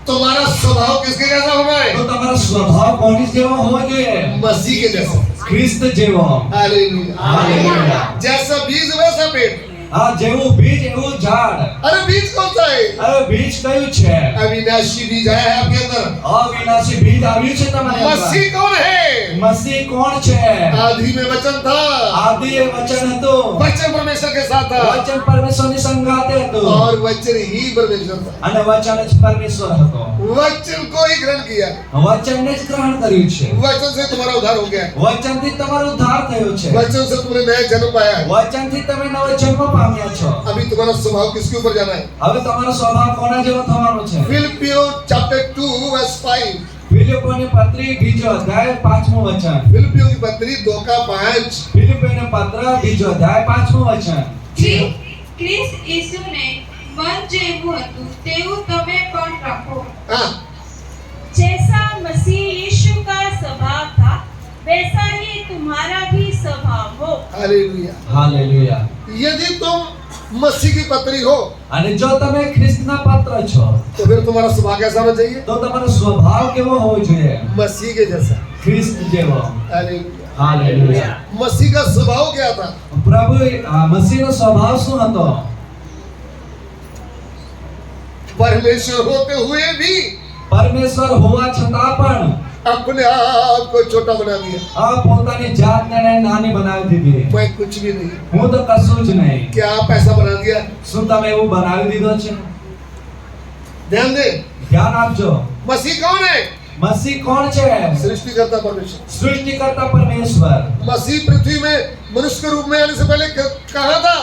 तुम्हारा स्वभाव किसके जैसा होना है? તો તમારો સ્વભાવ કોની જેવો હોવો જોઈએ मसीह के जैसा। ખ્રિસ્ત જેવો हालेलुया। હાલેલુયા जैसा बीज वैसा पेड़। આ જેવું બીજ એવું ઝાડ अरे बीज कौन सा है? હવે બીજ કયું છે अविनाशी बीज आया है आपके अंदर। અવિનાશી બીજ આવ્યું છે તમારી અંદર मसीह कौन है? મસીહ કોણ છે आदि में वचन था, આદિ એ વચન હતું वचन परमेश्वर के साथ था વચન પરમેશ્વરની સંગાતે હતું और वचन ही परमेश्वर था। અને વચન જ પરમેશ્વર હતો वचन को ही ग्रहण किया, વચનને જ ગ્રહણ કર્યું છે वचन से तुम्हारा उद्धार हो गया, વચનથી તમારો ઉદ્ધાર થયો છે वचन से तुमने नया जन्म पाया है। વચનથી તમે નવો જન્મ પામ્યા છો अभी तुम्हारा स्वभाव किसके ऊपर जाना है? હવે તમારો સ્વભાવ કોના જેવો થવાનો છે फिलिपियो चैप्टर 2 वर्स 5। ફિલિપોની પત્રી બીજો અધ્યાય 5મું વચન फिलिपियो की पत्री 2:5। ફિલિપોની પત્ર બીજો અધ્યાય 5મું વચન ખ્રિસ્ત ઈસુને મન જેવું હતું તેવું તમે પણ રાખો। हाँ, जैसा मसीह यीशु का स्वभाव था वैसा ही तुम्हारा भी स्वभाव हो। हालेलुया। હાલેલુયા यदि तुम मसीह की पत्री हो અને જો તમે ખ્રિસ્તના પાત્ર છો तो फिर तुम्हारा स्वभाव कैसा होना चाहिए? તો તમારો સ્વભાવ કેવો હોવો જોઈએ मसीह के जैसा। ખ્રિસ્ત જેવો हालेलुया। હાલેલુયા मसीह का स्वभाव क्या था? પ્રભુ મસીહનો સ્વભાવ શું હતો परमेश्वर होते हुए भी પરમેશ્વર હોવા છતાં પણ अपने आप को छोटा बना दिया। આ પોતાની જાતને નાની બનાવી દીધી मैं कुछ भी नहीं। હું તો કશું જ નહીં क्या आप ऐसा बना दिया? શું તમે એવું બનાવી દીધો છે ध्यान दे, ધ્યાન આપજો मसीह कौन है? મસીહ કોણ છે सृष्टिकर्ता परमेश्वर। સૃષ્ટિકર્તા પરમેશ્વર मसीह पृथ्वी में मनुष्य के रूप में आने से पहले कहा था?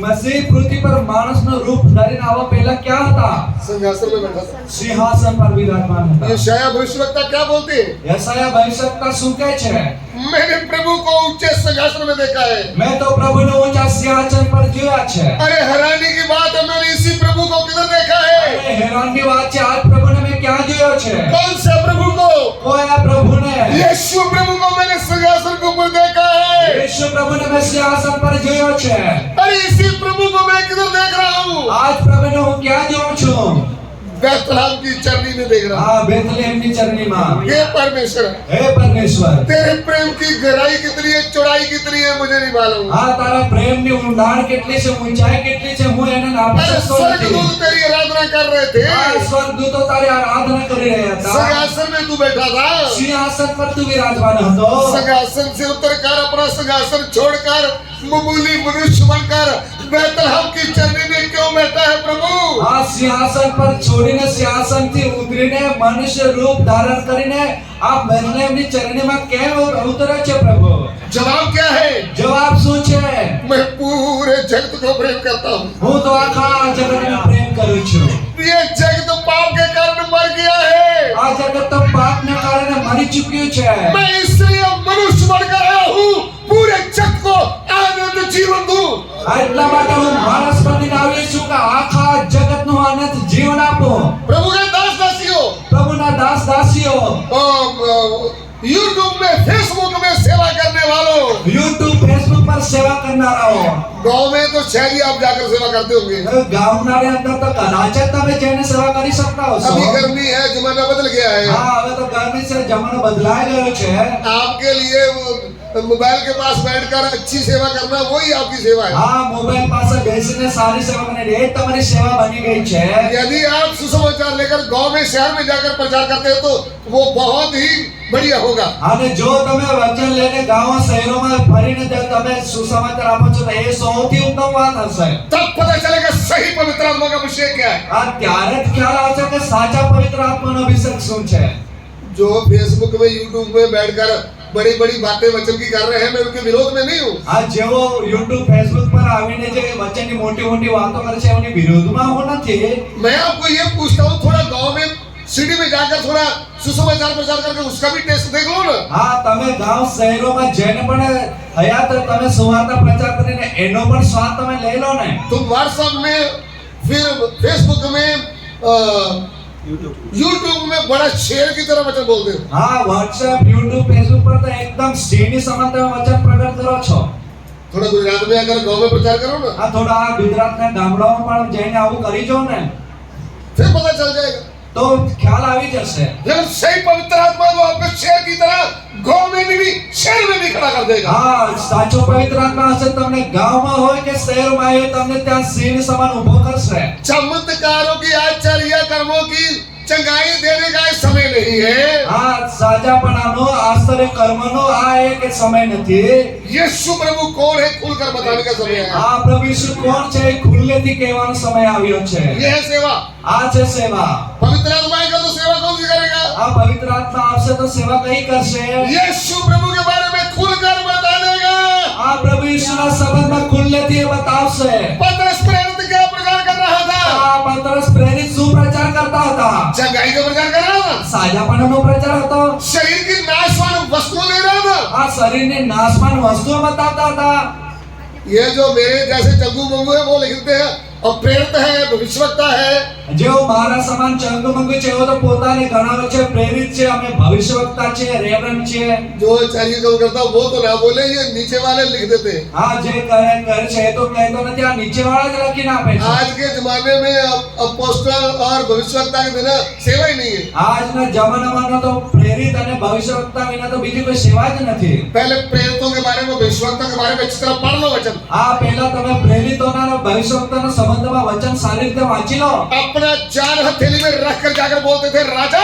મસીહ પૃથ્વી પર માણસનો રૂપ ધરીને આવવા પહેલા ક્યાં હતા सिंहासन में बैठा था। સિંહાસન પર વિરાજમાન હતા यशायाह भविष्यवक्ता क्या बोलते हैं? યશાયા ભવિષ્યવક્તા શું કહે છે मैंने प्रभु को ऊंचे सिंहासन में देखा है। મેં તો પ્રભુને ઊંચા સિંહાસન પર જોયા છે अरे हैरानी की बात है, मैंने इसी प्रभु को किधर देखा है? અરે હેરાનની વાત છે આજ પ્રભુને મેં ક્યાં જોયો છે कौन से प्रभु को? કોયા પ્રભુને यीशु प्रभु को मैंने सिंहासन के ऊपर देखा है। యేసు ప్రభుని મેં સિંહાસન પર જોયો છે. अरे इसी प्रभु को मैं किधर देख रहा हूँ? આજ પ્રભુને હું ક્યાં જોઉં છું? बैतलहम की चरनी में देख रहा हूँ। આ બેથલેહમની ચરણીમાં. हे परमेश्वर, હે પરમેશ્વર, तेरे प्रेम की गहराई कितनी है, चौड़ाई कितनी है, मुझे नहीं मालूम। આ તારા પ્રેમની ઊંડાણ કેટલી છે, ઊંચાઈ કેટલી છે, હું એને નાપી अरे શકતો નથી. स्वर्गदूत तेरी आराधना कर रहे थे, આ સ્વર્ગદૂતો તારી આરાધના કરી રહ્યા હતા. सिंहासन में तू बैठा था। સિંહાસન પર તું વિરાજમાન હતો. सिंहासन से उतरकर अपना सिंहासन छोड़कर मामूली मनुष्य बनकर बैतलहम की चरनी में क्यों बैठा है प्रभु? આ સિંહાસન પર છોડીને સિંહાસનથી ઉતરીને મનુષ્ય રૂપ ધારણ કરીને આ બેથલેહમની ચરણીમાં કેમ ઉતરે છે પ્રભુ? जवाब क्या है? જવાબ શું છે? मैं पूरे जगत को प्रेम करता हूँ। હું તો આખા જગતને પ્રેમ કરું છું. ये जगत पाप के कारण मर गया है। આ જગત તો પાપને કારણે મરી ચૂક્યું છે. मैं इसलिए मनुष्य बनकर आया हूँ, पूरे जगत को आनंद जीवन दूं। આ એટલા માટે હું માણસ બનીને આવ્યો છું કે આખા જગતનું આનંદ જીવન આપું. प्रभु के दास दासियों, પ્રભુના દાસ દાસીઓ, यूट्यूब में, फेसबुक में सेवा करने वालों, યુટ્યુબ ફેસબુક પર સેવા કરનારાઓ, गांव में तो शायद ही आप जाकर सेवा करते होंगे। ગામના અંદર તો કદાચ જ તમે જઈને સેવા કરી શકતા હશો. अभी गर्मी है, जमाना बदल गया है। હા, હવે તો ગરમી છે, જમાનો બદલાઈ ગયો છે. आपके लिए मोबाइल के पास बैठकर अच्छी सेवा करना वही आपकी सेवा है। હા, મોબાઈલ પાસે બેસીને સારી સેવા કરવાની એ જ તમારી સેવા બની ગઈ છે. यदि आप सुसमाचार लेकर गांव में, शहर में जाकर प्रचार करते हो तो वो बहुत ही बढ़िया होगा। અને જો તમે વચન લઈને ગામો શહેરોમાં ફરીને જો તમે સુસમાચાર આપો છો તો એ સૌથી ઉત્તમ વાત હશે. तब पता चलेगा सही पवित्र आत्मा का अभिषेक क्या है। આ ત્યારે જ ખ્યાલ આવશે કે સાચા પવિત્ર આત્માનો અભિષેક શું છે. जो फेसबुक में, यूट्यूब में बैठकर बड़ी बड़ी बातें वचन की कर रहे हैं, मैं उनके विरोध में नहीं हूँ। આ જેવો યુટ્યુબ ફેસબુક પર આવીને જે વચનની મોટી મોટી વાતો કરે છે એની વિરોધમાં હું નથી. मैं आपको ये पूछता हूँ, थोड़ा गांव में सीढ़ी में जाकर थोड़ा सुसमाचार प्रचार करके उसका भी टेस्ट देख लो ना। હા, તમે ગામ શહેરોમાં જઈને પણ હયા તો તમે સુવાર્તા પ્રચાર કરીને એનો પણ સ્વાદ તમે લઈ લો ને. तुम व्हाट्सएप में, फिर फेसबुक में, यूट्यूब में बड़ा शेर की तरह वचन बोलते हो। હા, વોટ્સએપ, યુટ્યુબ, ફેસબુક પર તો એકદમ સિંહની સમાન તમે વચન પ્રગટ કરો છો. थोड़ा गुजरात में अगर गांव में प्रचार करो ना, આ થોડા આ ગુજરાતના ગામડાઓમાં પણ જઈને આવું કરી જો ને फिर पता चल जाएगा। તો ખ્યાલ આવી જશે. लेकिन सही पवित्र आत्मा तो आपको शेर की तरह गांव में भी, शहर में भी खड़ा कर देगा। હા, સાચો પવિત્ર આત્મા હશે તમને ગામમાં હોય કે શહેરમાં હોય તમને ત્યાં સિંહ સમાન ઊભો કરશે. चमत्कारों की, आश्चर्य कर्मों की चंगाई देने का समय नहीं है। હા, સાચાપણાનો, આશ્ચર્ય કર્મનો આ એક સમય નથી. यीशु प्रभु कौन है खुलकर बताने का समय है। આ પ્રભુ ઈસુ કોણ છે એ ખુલ્લેથી કહેવાનો સમય આવ્યો છે. यह है सेवा। આ છે સેવા. पवित्र आत्मा आएगा तो सेवा कौन सी करेगा? આ પવિત્ર આત્મા આવશે તો સેવા કઈ કરશે? यीशु प्रभु के बारे में खुलकर बता देगा। આ પ્રભુ ઈસુના સંબંધમાં ખુલ્લેથી એ બતાવશે. पतरस प्रेरित क्या प्रचार कर रहा था? આ પતરસ પ્રેરિત શું પ્રચાર કરતા હતા? चंगाई का प्रचार कर रहा था, સાજાપણાનો પ્રચાર હતો. शरीर की नाशवान वस्तुओं दे रहा था। આ શરીરની નાશવાન વસ્તુઓ બતાવતા હતા. ये जो मेरे जैसे चंगू मंगू है वो लिखते हैं और प्रेरित है, भविष्यवक्ता है। જેઓ મારા સમાન ચંગુમંગુ છે એવો તો પોતાને ગણાવે છે પ્રેરિત છે, અમે ભવિષ્યવક્તા છે, રેવરન છે. जो चाहिए जो करता वो तो ना बोले, ये नीचे वाले लिख देते हैं। હા, જે કરે છે એ તો કહેતો નથી, આ નીચેવાળા જ લખીને આપે છે. आज के जमाने में अपोस्टल और भविष्यवक्ता के बिना सेवा ही नहीं है। આજના જમાનામાં તો પ્રેરિત અને ભવિષ્યવક્તા વિના તો બીજી કોઈ સેવા જ નથી. पहले प्रेरितों के बारे में, भविष्यवक्ता के बारे में अच्छी तरह पढ़ लो वचन। આ પહેલા તમે પ્રેરિતોના અને ભવિષ્યવક્તાના સંબંધમાં વચન સારી રીતે વાંચી લો. अपना जान हथेली में रखकर जाकर बोलते थे, राजा।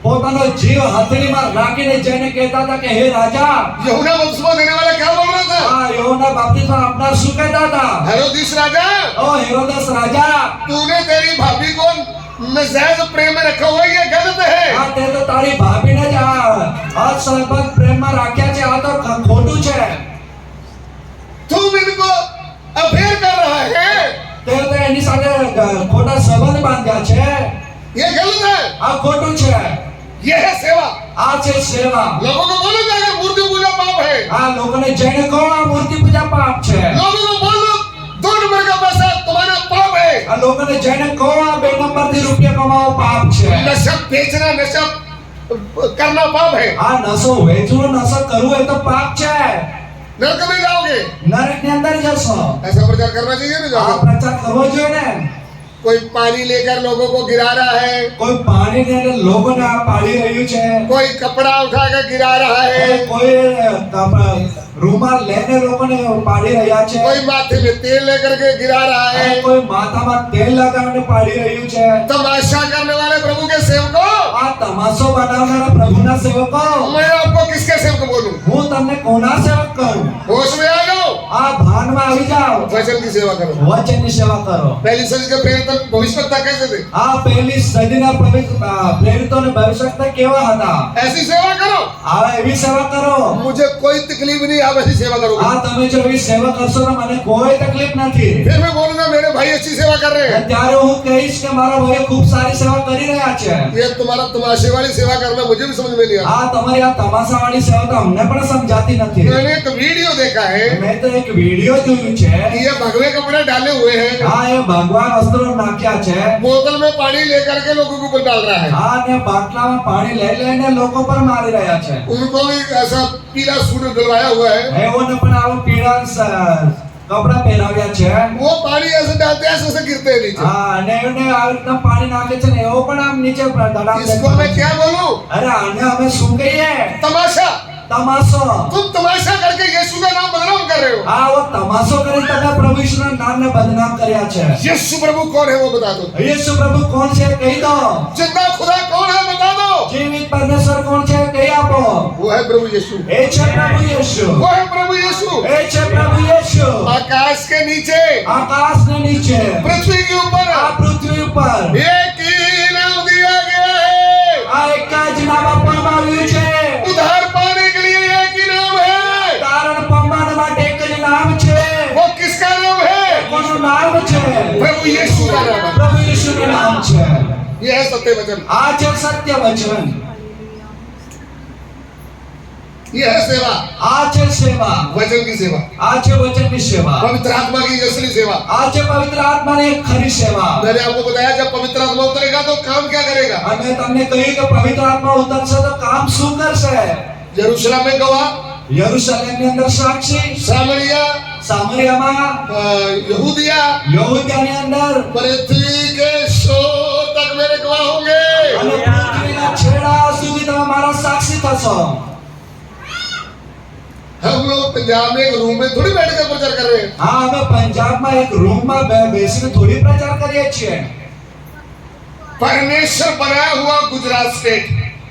પોતાનો જીવ હથેળીમાં રાખીને જઈને કહેતા હતા કે હે રાજા. यूहन्ना बपतिस्मा देने वाला क्या बोल रहा था? આ યહોના બાપ્તિસ્મા આપનાર શું કહેતા હતા? हेरोदिस राजा, ઓ હેરોદેસ રાજા, तूने तेरी भाभी को नाजायज प्रेम में रखा हुआ है, ये गलत है। આ તે તો તારી ભાભીને જ અસંબંધ પ્રેમમાં રાખ્યા છે, આ તો ખોટું છે. तुम इनको अफेयर कर रहा है, તે તો એની સાથે ખોટા સંબંધ બાંધ્યા છે. ये गलत है। આ ખોટું છે. ये है सेवा। આ છે સેવા. लोगों को बोलो जाकर मूर्ति पूजा पाप है। આ લોકોને જઈને કહો આ મૂર્તિ પૂજા પાપ છે. लोगों को बोलो 2 नंबर का पैसा तुम्हारा पाप है। આ લોકોને જઈને કહો આ 2 નંબરથી રૂપિયા કમાવો પાપ છે. नशा बेचना, नशा करना पाप है। આ નશો વેચવો, નશો કરવો એ તો પાપ છે. नरक में जाओगे। નરકની અંદર જશો। ऐसा प्रचार करना चाहिए ना આ जाकर। પ્રચાર કરવો જોઈએ ને। कोई पानी लेकर लोगों को गिरा रहा है, કોઈ પાણીને લોકોને આ પાડી રહ્યું છે, कोई कपड़ा उठाकर गिरा रहा है, અને કોઈ રૂમાલ લઈને લોકોને પાડી રહ્યા છે, कोई माथे में तेल लेकर के गिरा रहा અને है। કોઈ માથામાં તેલ લગાવીને પાડી રહ્યું છે। तमाशा करने वाले प्रभु के सेवकों, આ તમાશો બનાવનારા પ્રભુના સેવકો, मैं आपको किसके सेवक बोलूं? હું તમને કોના સેવક કહું? होश में आ जाओ, આ ભાનમાં આવી જાઓ, वचन की सेवा करो। વચનની સેવા કરો। पहली सदी के प्रेरित भविष्यवक्ता कैसे थे? આ પહેલી સદીના પ્રેરિતોને ભવિષ્યવક્તા કેવા હતા? ऐसी सेवा करो। આ એવી સેવા કરો। मुझे कोई तकलीफ नहीं, आप ऐसी सेवा करोगे। આ તમે જો એવી સેવા કરશો તો મને કોઈ તકલીફ નથી। फिर मैं बोलूंगा मेरे भाई अच्छी सेवा कर रहे हैं। ત્યારે હું કહીશ કે મારા ભાઈઓ ખૂબ સારી સેવા કરી રહ્યા છે। ये तुम्हारा तमाशे वाली सेवा करना मुझे भी समझ में नहीं आता। આ તમારી આ તમાશાવાળી સેવા તો અમને પણ સમજાતી નથી। मैंने एक वीडियो देखा है મેં તો એક વિડિયો જોયું છે। कि ये भगवे कपड़े डाले हुए हैं, આ એ ભગવાન વસ્ત્રો નાખ્યા છે। बोतल में पानी लेकर के लोगों के ऊपर डाल रहा है। આ ને બાટલામાં પાણી લઈ લઈને લોકો પર મારી રહ્યા છે। उनको भी ऐसा पीला सूट डलवाया हुआ है, એઓને પણ આવું પીળા કપડા પહેરાવ્યા છે। वो पानी ऐसे डालते हैं ऐसे गिरते हैं नीचे। હા અને એને આવી રીતના પાણી નાખે છે ને એવો પણ આમ નીચે ધડામ इसको मैं क्या बोलूं? અરે આને અમે શું કહીએ? तमाशा। તમાશો। तुम तमाशा करके यीशु का नाम बदनाम कर रहे हो। આ वो તમાશો કરી તમે પ્રભુ ઈસુના નામને બદનામ કર્યા છે। यीशु प्रभु कौन है वो बता दो। యేసు પ્રભુ કોણ છે કહી દો। जिंदा खुदा कौन है बता दो। જીવિત પરમેશ્વર કોણ છે કહી આપો। वो है प्रभु यीशु। એ છે પ્રભુ యేసు। वो है प्रभु यीशु। એ છે પ્રભુ యేసు। आकाश के नीचे, આકાશને નીચે, पृथ्वी के ऊपर આ પૃથ્વી ઉપર एक ही नाम दिया गया है। આ એક જ નામ આપવામાં આવ્યું છે। उद्धार पाने के लिए एक ही नाम है। તારણ પામવા માટે એક જ નામ છે। वो किसका नाम है? કોનું નામ છે? प्रभु यीशु का नाम है। પ્રભુ ઈસુનું નામ છે। ये है सत्य वचन, આ છે સત્ય વચન। ये है सेवा, આ છે સેવા। वचन की सेवा, આ છે વચનની સેવા। पवित्र आत्मा की असली सेवा। આ છે પવિત્ર આત્માની એક ખરી સેવા। मैंने आपको बताया जब पवित्र आत्मा उतरेगा तो काम क्या करेगा? અને તમને કહ્યું કે પવિત્ર આત્મા ઉતરશે તો કામ શું કરશે? यरूशलेम में गवाह, યરુશલેમની અંદર સાક્ષી, सामरिया, સામરિયામાં, यहूदिया, યહૂદિયાની અંદર, पृथ्वी के शोर तक मेरे गवाह होंगे। અને પૃથ્વીના છેડા સુધી તમે મારા સાક્ષી થશો। हम लोग पंजाब में एक रूम में थोड़ी बैठ कर प्रचार कर रहे हैं। હા અમે પંજાબમાં એક રૂમમાં બેસીને થોડી પ્રચાર કરીએ છીએ। परमेश्वर बनाया हुआ गुजरात स्टेट,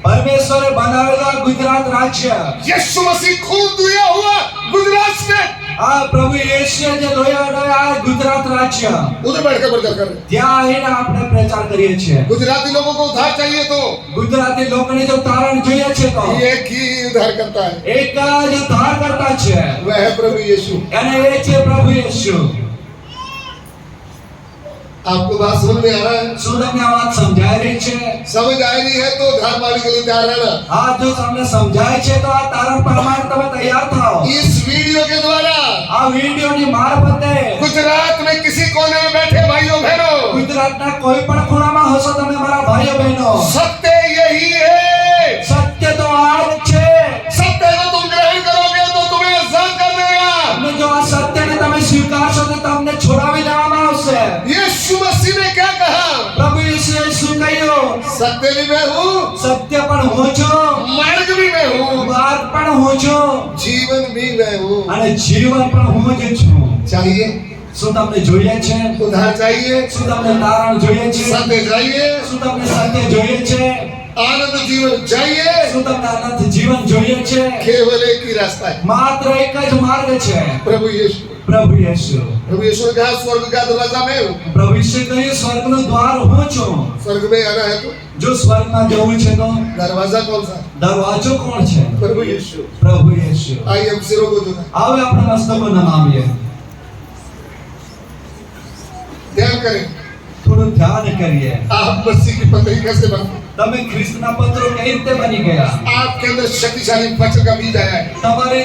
પરમેશ્વરે બનાવેલા ગુજરાત રાજ્ય, यीशु मसीह खून दिया हुआ गुजरात स्टेट, આ પ્રભુ યેશુએ જે ધોયા આ ગુજરાત રાજ્ય, उधर बैठ कर प्रचार कर रहे हैं। ત્યાં આવીને આપણે પ્રચાર કરીએ છીએ। गुजराती लोगों को उद्धार चाहिए तो ગુજરાતી લોકોને જો તારણ જોઈએ છે તો एक ही उद्धार करता है, એક જ ઉદ્ધાર કરતા છે, वह है प्रभु यीशु। અને એ છે પ્રભુ યેશુ। आपको बात समझ में आ रहा है? શું તમને આ વાત સમજાય રહી છે? समझ आ रही है तो उद्धार पाने के लिए तैयार रहना। આ જો તમને સમજાય છે તો આ તારણ પ્રમાણે તમે તૈયાર થાઓ। इस वीडियो के द्वारा આ વિડિયોની મારફતે गुजरात में किसी कोने में बैठे भाइयों बहनों, ગુજરાતના કોઈ પણ ખૂણામાં હશો તમે મારા ભાઈઓ બહેનો, सत्य यही है। સત્ય તો આ જ છે। सत्य को तुम ग्रहण करोगे तो तुम्हें आजाद कर देगा। અને જો આ સત્યને તમે સ્વીકારશો તો તમને છોડાવી દેવામાં આવશે। यीशु मसीह ने क्या कहा? પ્રભુ ઈસુએ શું કહ્યું? सत्य भी मैं हूँ, સત્ય પણ હું છું, मार्ग भी मैं हूँ, માર્ગ પણ હું છું, जीवन भी मैं हूँ। અને જીવન પણ હું જ છું। चाहिए શું તમને જોઈએ છે? उद्धार चाहिए, શું તમને તારણ જોઈએ છે? सत्य चाहिए, શું તમને સત્ય જોઈએ છે? आनंद जीवन चाहिए। શું તમને અનંત જીવન જોઈએ છે? केवल एक ही रास्ता है, માત્ર એક જ માર્ગ છે, प्रभु यीशु। પ્રભુ યેશુ। प्रभु यीशु ने कहा स्वर्ग का दरवाजा मैं हूँ। પ્રભુ ઈસુએ કહ્યું સ્વર્ગનું દ્વાર હું છું। स्वर्ग में आना है तो જો સ્વર્ગમાં જવું છે તો दरवाजा कौन सा? દરવાજો કોણ છે? प्रभु यीशु। પ્રભુ યેશુ। आइए हम सिरों को झुकाएं, હવે આપણે મસ્તકો નમાવીએ, ध्यान करें। થોડું ध्यान કરીએ। आप मसीह की पत्री कैसे बने? તમે ખ્રિસ્તના પત્રો કઈ રીતે બની ગયા? आपके अंदर शक्तिशाली वचन का बीज आया है। તમારે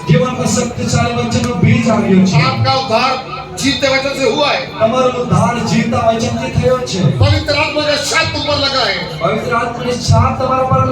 જીવનમાં શક્તિશાળી વચનનું બીજ આવ્યું છે। आपका उद्धार जीते वचन से हुआ है। તમારું ઉદ્ધાર જીવતા વચનથી થયો છે। पवित्र आत्मा का शाप तुम पर लगा है। પવિત્ર આત્માની છાપ તમારા પર